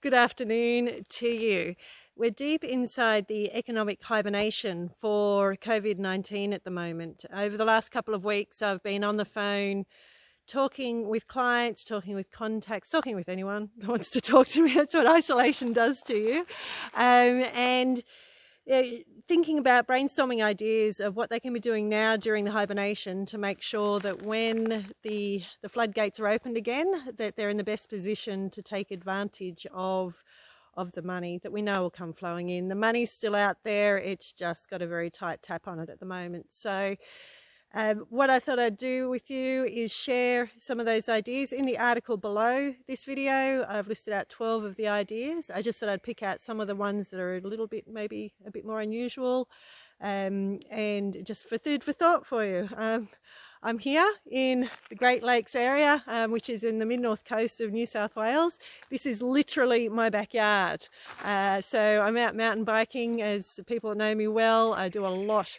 Good afternoon to you. We're deep inside the economic hibernation for COVID-19 at the moment. Over the last couple of weeks, I've been on the phone talking with clients, talking with contacts, talking with anyone who wants to talk to me. That's what isolation does to you. Thinking about brainstorming ideas of what they can be doing now during the hibernation to make sure that when the floodgates are opened again, that they're in the best position to take advantage of the money that we know will come flowing in. The money's still out there, it's just got a very tight tap on it at the moment. So what I thought I'd do with you is share some of those ideas. In the article below this video, I've listed out 12 of the ideas. I just thought I'd pick out some of the ones that are a little bit, maybe a bit more unusual, and just for food for thought for you. I'm here in the Great Lakes area, which is in the mid-north coast of New South Wales. This is literally my backyard. So I'm out mountain biking. As the people that know me well, I do a lot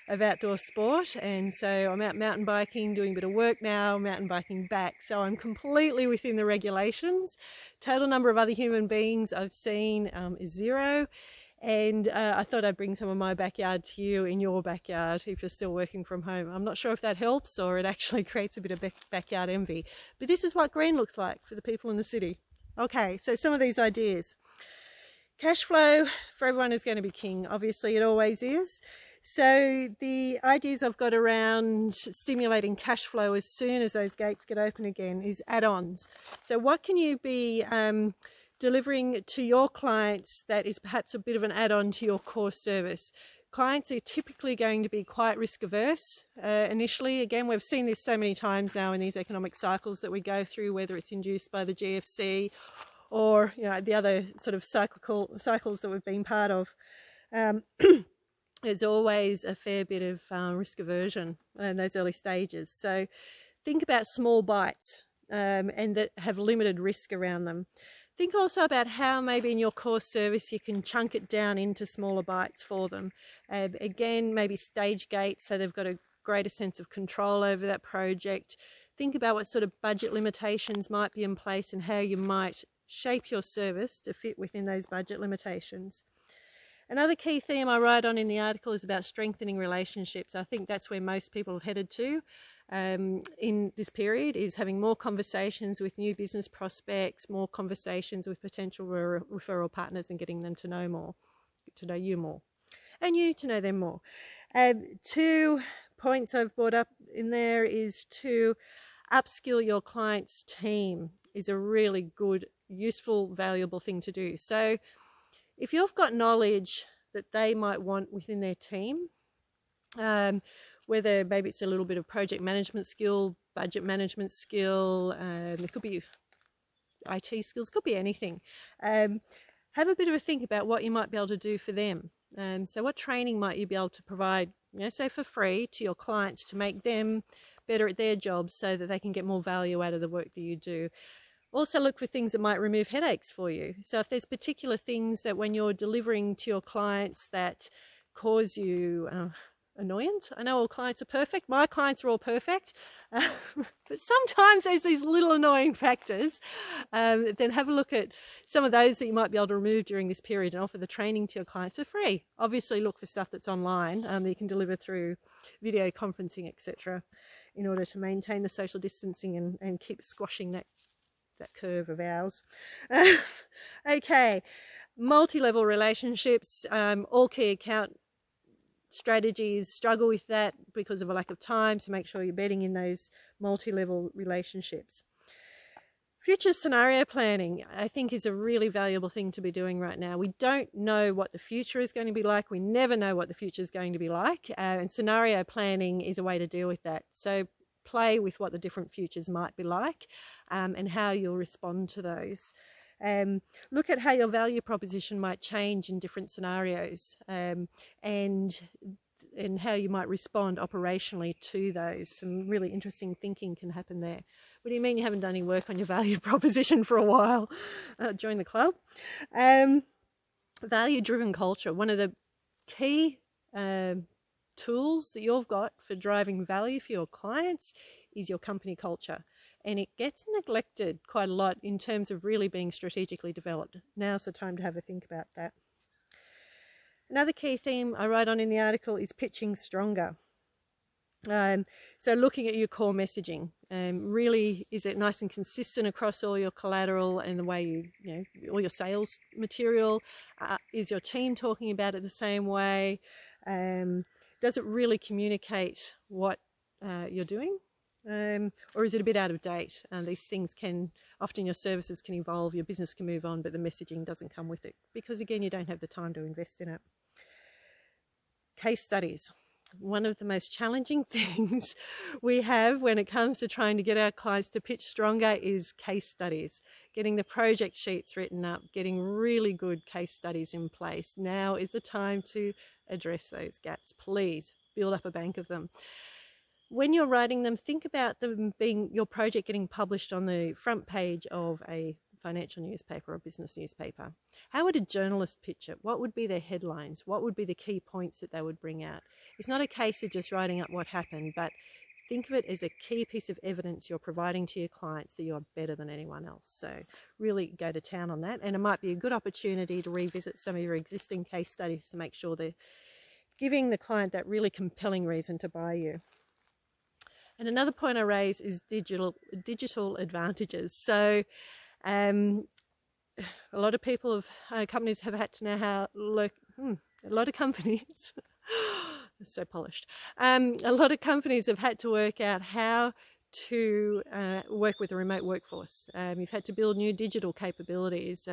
of outdoor sport, and so I'm out mountain biking, doing a bit of work now, mountain biking back, so I'm completely within the regulations. Total number of other human beings I've seen is 0, and I thought I'd bring some of my backyard to you in your backyard if you're still working from home. I'm not sure if that helps or it actually creates a bit of backyard envy, but this is what green looks like for the people in the city. Okay, so some of these ideas. Cash flow for everyone is going to be king. Obviously it always is. So the ideas I've got around stimulating cash flow as soon as those gates get open again is add-ons. So what can you be delivering to your clients that is perhaps a bit of an add-on to your core service? Clients are typically going to be quite risk averse initially. Again, we've seen this so many times now in these economic cycles that we go through, whether it's induced by the GFC or the other sort of cycles that we've been part of. There's always a fair bit of risk aversion in those early stages. So think about small bites and that have limited risk around them. Think also about how maybe in your core service you can chunk it down into smaller bites for them. Again, maybe stage gates so they've got a greater sense of control over that project. Think about what sort of budget limitations might be in place and how you might shape your service to fit within those budget limitations. Another key theme I write on in the article is about strengthening relationships. I think that's where most people have headed to in this period, is having more conversations with new business prospects, more conversations with potential referral partners and getting them to know more, to know you more, and you to know them more. 2 points I've brought up in there is to upskill your client's team is a really good, useful, valuable thing to do. So if you've got knowledge that they might want within their team, whether maybe it's a little bit of project management skill, budget management skill, it could be IT skills, could be anything. Have a bit of a think about what you might be able to do for them. So what training might you be able to provide, say for free to your clients to make them better at their jobs so that they can get more value out of the work that you do. Also look for things that might remove headaches for you. So if there's particular things that when you're delivering to your clients that cause you annoyance, I know all clients are perfect, my clients are all perfect, but sometimes there's these little annoying factors, then have a look at some of those that you might be able to remove during this period and offer the training to your clients for free. Obviously look for stuff that's online that you can deliver through video conferencing, etc., in order to maintain the social distancing and keep squashing that curve of ours. Okay, multi-level relationships, all key account strategies struggle with that because of a lack of time, so make sure you're betting in those multi-level relationships. Future scenario planning, I think, is a really valuable thing to be doing right now. We don't know what the future is going to be like. We never know what the future is going to be like, and scenario planning is a way to deal with that. So play with what the different futures might be like and how you'll respond to those. Look at how your value proposition might change in different scenarios and how you might respond operationally to those. Some really interesting thinking can happen there. What do you mean you haven't done any work on your value proposition for a while? Join the club. Value-driven culture. One of the key tools that you've got for driving value for your clients is your company culture. and it gets neglected quite a lot in terms of really being strategically developed. Now's the time to have a think about that. Another key theme I write on in the article is pitching stronger. So looking at your core messaging, really, is it nice and consistent across all your collateral and the way you all your sales material? Is your team talking about it the same way? Does it really communicate what you're doing? Or is it a bit out of date? These things can, often your services can evolve, your business can move on, but the messaging doesn't come with it because, again, you don't have the time to invest in it. Case studies. One of the most challenging things we have when it comes to trying to get our clients to pitch stronger is case studies, getting the project sheets written up, getting really good case studies in place. Now is the time to address those gaps. Please build up a bank of them. When you're writing them, think about them being your project getting published on the front page of a financial newspaper or business newspaper. How would a journalist pitch it? What would be their headlines? What would be the key points that they would bring out? It's not a case of just writing up what happened, but think of it as a key piece of evidence you're providing to your clients that you're better than anyone else. So really go to town on that. And it might be a good opportunity to revisit some of your existing case studies to make sure they're giving the client that really compelling reason to buy you. And another point I raise is digital advantages. So a lot of people companies have had to know how a lot of companies so polished. A lot of companies have had to work out how to work with a remote workforce. You've had to build new digital capabilities.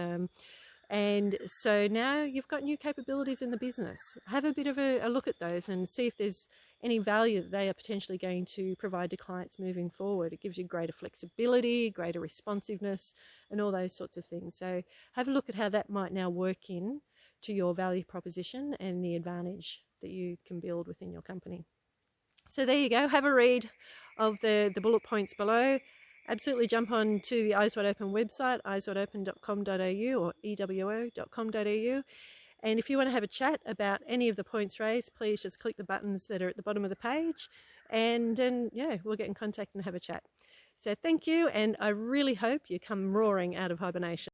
And so now you've got new capabilities in the business. Have a bit of a look at those and see if there's any value that they are potentially going to provide to clients moving forward. It gives you greater flexibility, greater responsiveness, and all those sorts of things. So have a look at how that might now work in to your value proposition and the advantage that you can build within your company. So there you go. Have a read of the bullet points below. Absolutely jump on to the Eyes Wide Open website, eyeswideopen.com.au or ewo.com.au. And if you want to have a chat about any of the points raised, please just click the buttons that are at the bottom of the page, and then, we'll get in contact and have a chat. So thank you, and I really hope you come roaring out of hibernation.